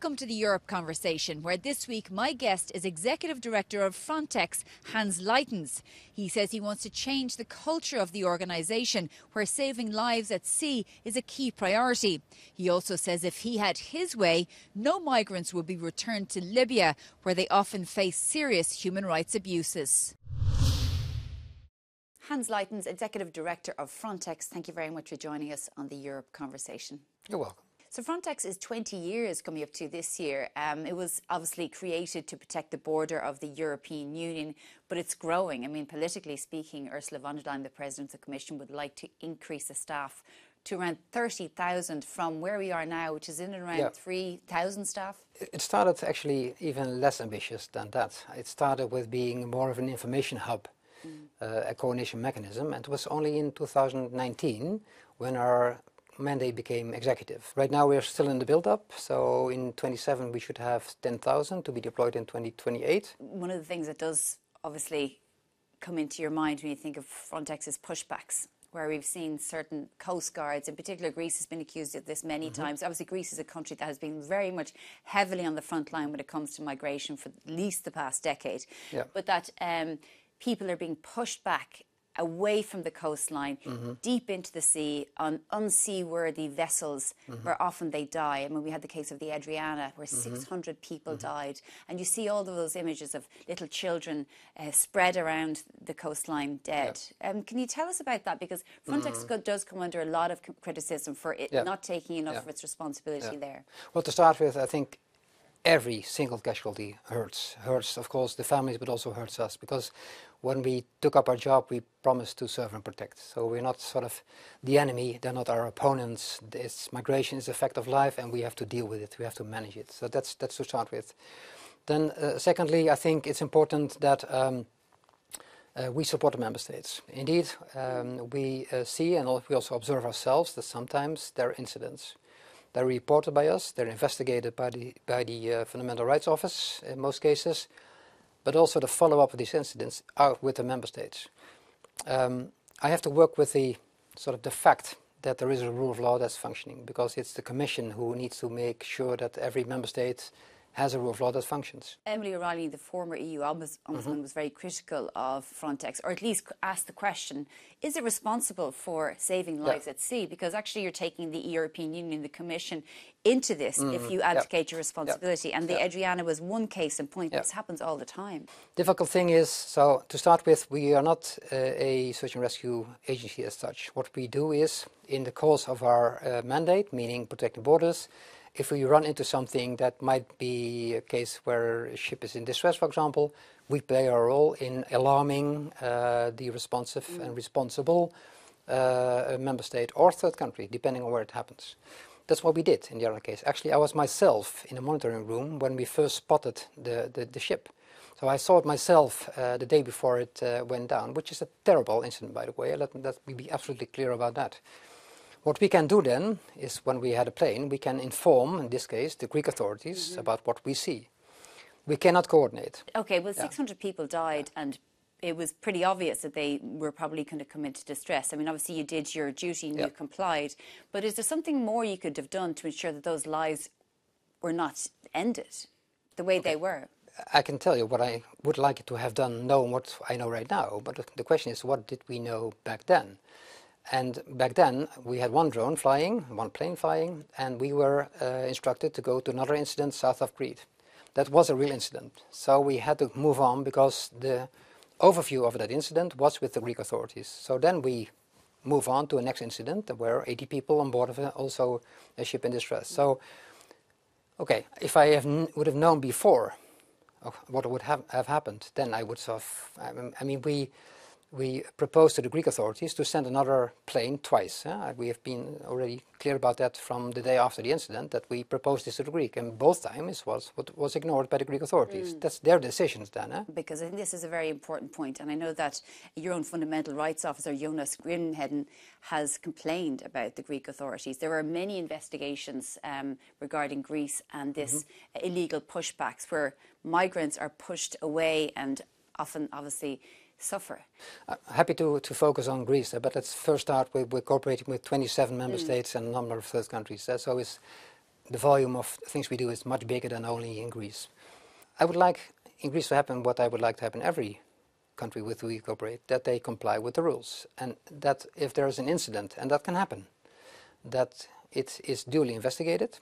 Welcome to the Europe Conversation, where this week my guest is Executive Director of Frontex, Hans Leitens. He says he wants to change the culture of the organisation, where saving lives at sea is a key priority. He also says if he had his way, no migrants would be returned to Libya, where they often face serious human rights abuses. Hans Leitens, Executive Director of Frontex, thank you very much for joining us on the Europe Conversation. You're welcome. So Frontex is 20 years coming up to this year. It was obviously created to protect the border of the European Union, but it's growing. I mean, politically speaking, Ursula von der Leyen, the President of the Commission, would like to increase the staff to around 30,000 from where we are now, which is in and around 3,000 staff. It started actually even less ambitious than that. It started with being more of an information hub, a coordination mechanism, and it was only in 2019 when our mandate became executive. Right now we're still in the build-up, so in 27 we should have 10,000 to be deployed in 2028. One of the things that does obviously come into your mind when you think of Frontex is pushbacks, where we've seen certain coast guards, in particular Greece has been accused of this many times. Obviously Greece is a country that has been very much heavily on the front line when it comes to migration for at least the past decade, but that people are being pushed back away from the coastline, deep into the sea, on unseaworthy vessels where often they die. I mean, we had the case of the Adriana, where 600 people died. And you see all of those images of little children spread around the coastline dead. Can you tell us about that? Because Frontex does come under a lot of criticism for it not taking enough of its responsibility there. Well, to start with, I think every single casualty hurts. Hurts, of course, the families, but also hurts us, because when we took up our job, we promised to serve and protect. So we're not sort of the enemy, they're not our opponents. Migration is a fact of life and we have to deal with it, we have to manage it. So that's to start with. Then secondly, I think it's important that we support the member states. Indeed, we see and we also observe ourselves that sometimes there are incidents. They're reported by us, they're investigated by the Fundamental Rights Office in most cases, but also the follow-up of these incidents are with the member states. I have to work with the fact that there is a rule of law that's functioning, because it's the Commission who needs to make sure that every member state has a rule of law that functions. Emily O'Reilly, the former EU Ombudsman, was very critical of Frontex, or at least asked the question, is it responsible for saving lives at sea? Because actually you're taking the European Union, the Commission, into this if you abdicate your responsibility. And the Adriana was one case in point. This happens all the time. Difficult thing is, so to start with, we are not a search and rescue agency as such. What we do is, in the course of our mandate, meaning protecting borders, if we run into something that might be a case where a ship is in distress, for example, we play our role in alarming the responsive and responsible member state or third country, depending on where it happens. That's what we did in the other case. Actually, I was myself in a monitoring room when we first spotted the ship. So I saw it myself the day before it went down, which is a terrible incident, by the way. Let me be absolutely clear about that. What we can do then is, when we had a plane, we can inform, in this case, the Greek authorities about what we see. We cannot coordinate. Okay, well, 600 people died, and it was pretty obvious that they were probably going to come into distress. I mean, obviously you did your duty and you complied, but is there something more you could have done to ensure that those lives were not ended the way they were? I can tell you what I would like to have done, knowing what I know right now, but the question is, what did we know back then? And back then we had one plane flying, and we were instructed to go to another incident south of Crete. That was a real incident. So we had to move on, because the overview of that incident was with the Greek authorities. So then we move on to a next incident where 80 people on board of also a ship in distress. So, okay, if I would have known before what would have happened, then I would have, I mean, we proposed to the Greek authorities to send another plane twice. We have been already clear about that from the day after the incident, that we proposed this to the Greek, and both times was ignored by the Greek authorities. That's their decisions then. Because I think this is a very important point, and I know that your own fundamental rights officer, Jonas Grimheden, has complained about the Greek authorities. There are many investigations regarding Greece and this illegal pushbacks, where migrants are pushed away and often, obviously, suffer. Happy to focus on Greece, but let's first start with we're cooperating with 27 member states and a number of third countries. So the volume of things we do is much bigger than only in Greece. I would like in Greece to happen what I would like to happen in every country with whom we cooperate, that they comply with the rules, and that if there is an incident, and that can happen, that it is duly investigated,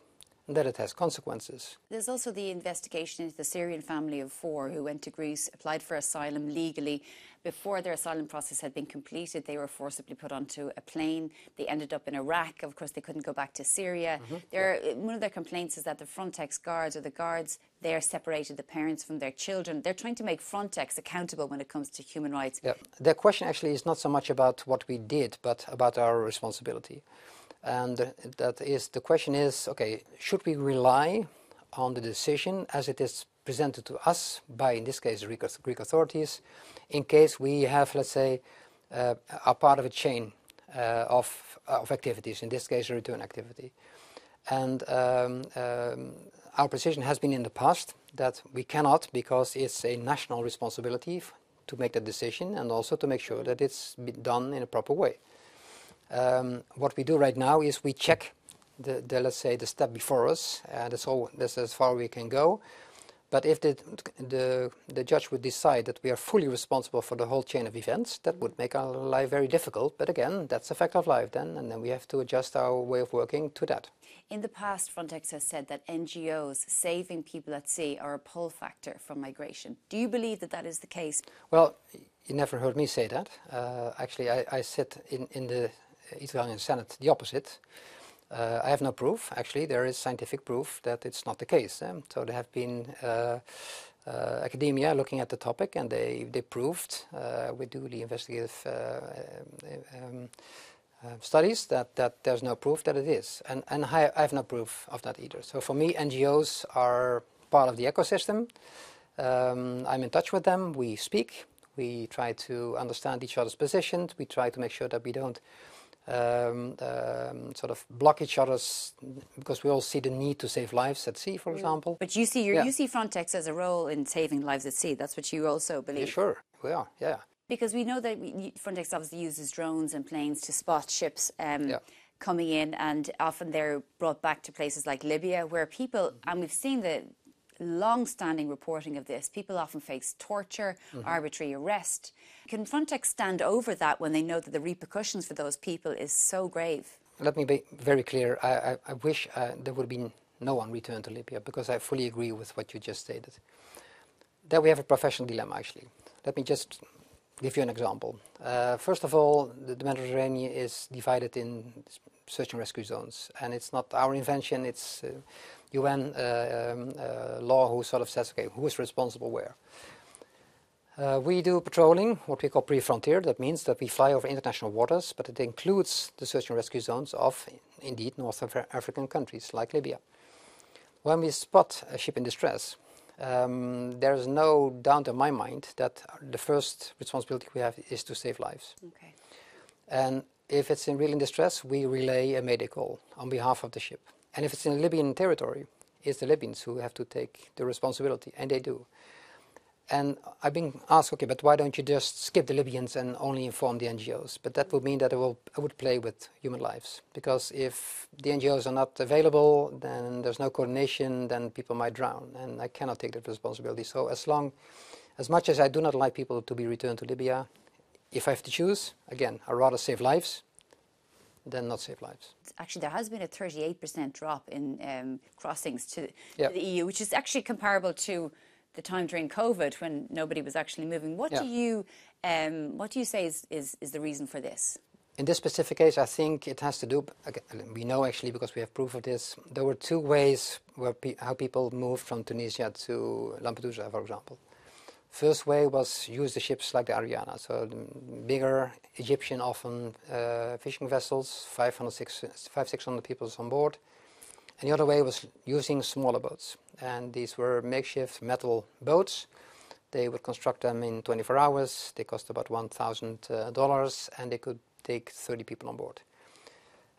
and that it has consequences. There's also the investigation into the Syrian family of 4 who went to Greece, applied for asylum legally. Before their asylum process had been completed, they were forcibly put onto a plane. They ended up in Iraq. Of course, they couldn't go back to Syria. One of their complaints is that the Frontex guards, or the guards there, separated the parents from their children. They're trying to make Frontex accountable when it comes to human rights. Yeah. The question actually is not so much about what we did, but about our responsibility. And that is, the question is, okay, should we rely on the decision as it is presented to us by, in this case, Greek authorities, in case we have, let's say, are part of a chain of activities, in this case, a return activity. And our position has been in the past that we cannot, because it's a national responsibility to make that decision, and also to make sure that it's done in a proper way. What we do right now is we check let's say, the step before us. That's as far we can go. But if the judge would decide that we are fully responsible for the whole chain of events, that would make our life very difficult. But again, that's a fact of life then, and then we have to adjust our way of working to that. In the past, Frontex has said that NGOs saving people at sea are a pull factor for migration. Do you believe that that is the case? Well, you never heard me say that. Actually, I sit in the Italian Senate the opposite. I have no proof. Actually, there is scientific proof that it's not the case. So there have been academia looking at the topic, and they proved with duly investigative studies that there's no proof that it is. And I have no proof of that either. So for me, NGOs are part of the ecosystem. I'm in touch with them. We speak. We try to understand each other's positions. We try to make sure that we don't sort of block each other's, because we all see the need to save lives at sea, for example. But you see Frontex as a role in saving lives at sea. That's what you also believe. Yeah, sure, we are. Yeah. Because we know that Frontex obviously uses drones and planes to spot ships coming in, and often they're brought back to places like Libya, where people, and we've seen the long-standing reporting of this, people often face torture, arbitrary arrest. Can Frontex stand over that when they know that the repercussions for those people is so grave? Let me be very clear. I wish there would have been no one returned to Libya, because I fully agree with what you just stated. There we have a professional dilemma, actually. Let me just give you an example. First of all, the Mediterranean is divided in search and rescue zones, and it's not our invention. It's UN law who sort of says, okay, who is responsible where? We do patrolling, what we call pre-frontier. That means that we fly over international waters, but it includes the search and rescue zones of, indeed, North African countries like Libya. When we spot a ship in distress, there is no doubt in my mind that the first responsibility we have is to save lives. Okay. And if it's in real distress, we relay a mayday call on behalf of the ship. And if it's in Libyan territory, it's the Libyans who have to take the responsibility, and they do. And I've been asked, okay, but why don't you just skip the Libyans and only inform the NGOs? But that would mean that I would play with human lives. Because if the NGOs are not available, then there's no coordination, then people might drown. And I cannot take that responsibility. So as much as I do not like people to be returned to Libya, if I have to choose, again, I'd rather save lives than not save lives. Actually, there has been a 38% drop in crossings to the EU, which is actually comparable to the time during COVID when nobody was actually moving. What do you say is the reason for this? In this specific case, I think it has to do, we know actually because we have proof of this, there were two ways how people moved from Tunisia to Lampedusa, for example. First way was use the ships like the Ariana, so bigger Egyptian often fishing vessels, 500-600 people on board. And the other way was using smaller boats. And these were makeshift metal boats. They would construct them in 24 hours. They cost about $1,000, and they could take 30 people on board.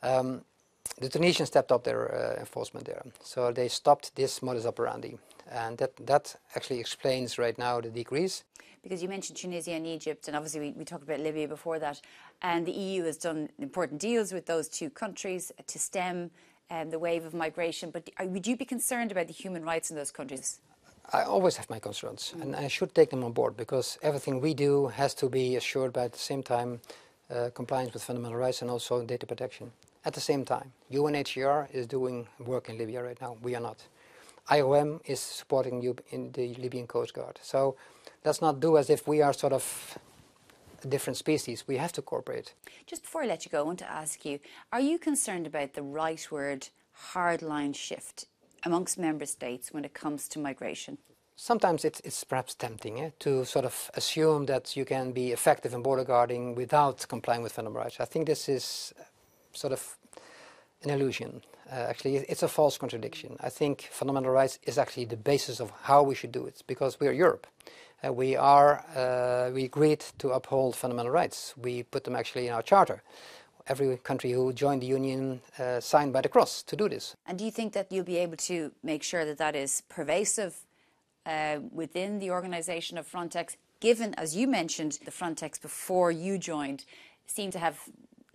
The Tunisians stepped up their enforcement there. So they stopped this modus operandi. And that actually explains right now the decrease. Because you mentioned Tunisia and Egypt, and obviously we talked about Libya before that. And the EU has done important deals with those two countries to stem the wave of migration, but would you be concerned about the human rights in those countries? I always have my concerns, and I should take them on board, because everything we do has to be assured by, at the same time, compliance with fundamental rights and also data protection. At the same time, UNHCR is doing work in Libya right now. We are not. IOM is supporting you in the Libyan Coast Guard. So let's not do as if we are sort of a different species. We have to cooperate. Just before I let you go, I want to ask you, are you concerned about the rightward hardline shift amongst member states when it comes to migration? Sometimes it's perhaps tempting to sort of assume that you can be effective in border guarding without complying with fundamental rights. I think this is sort of an illusion. Actually, it's a false contradiction. I think fundamental rights is actually the basis of how we should do it, because we are Europe. We agreed to uphold fundamental rights. We put them actually in our charter. Every country who joined the Union signed by the cross to do this. And do you think that you'll be able to make sure that that is pervasive within the organisation of Frontex, given, as you mentioned, the Frontex before you joined seemed to have,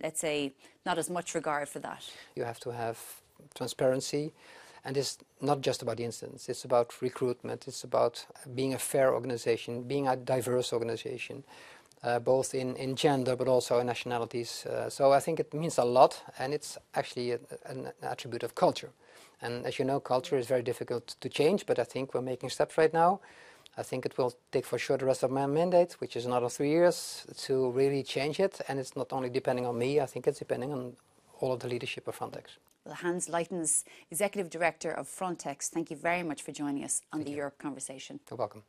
let's say, not as much regard for that? You have to have transparency, and it's not just about the incidents. It's about recruitment. It's about being a fair organisation, being a diverse organisation, both in gender but also in nationalities. So I think it means a lot, and it's actually an attribute of culture. And as you know, culture is very difficult to change, but I think we're making steps right now. I think it will take for sure the rest of my mandate, which is another 3 years, to really change it. And it's not only depending on me, I think it's depending on all of the leadership of Frontex. Well, Hans Leitens, Executive Director of Frontex, thank you very much for joining us on the Europe Conversation. You're welcome.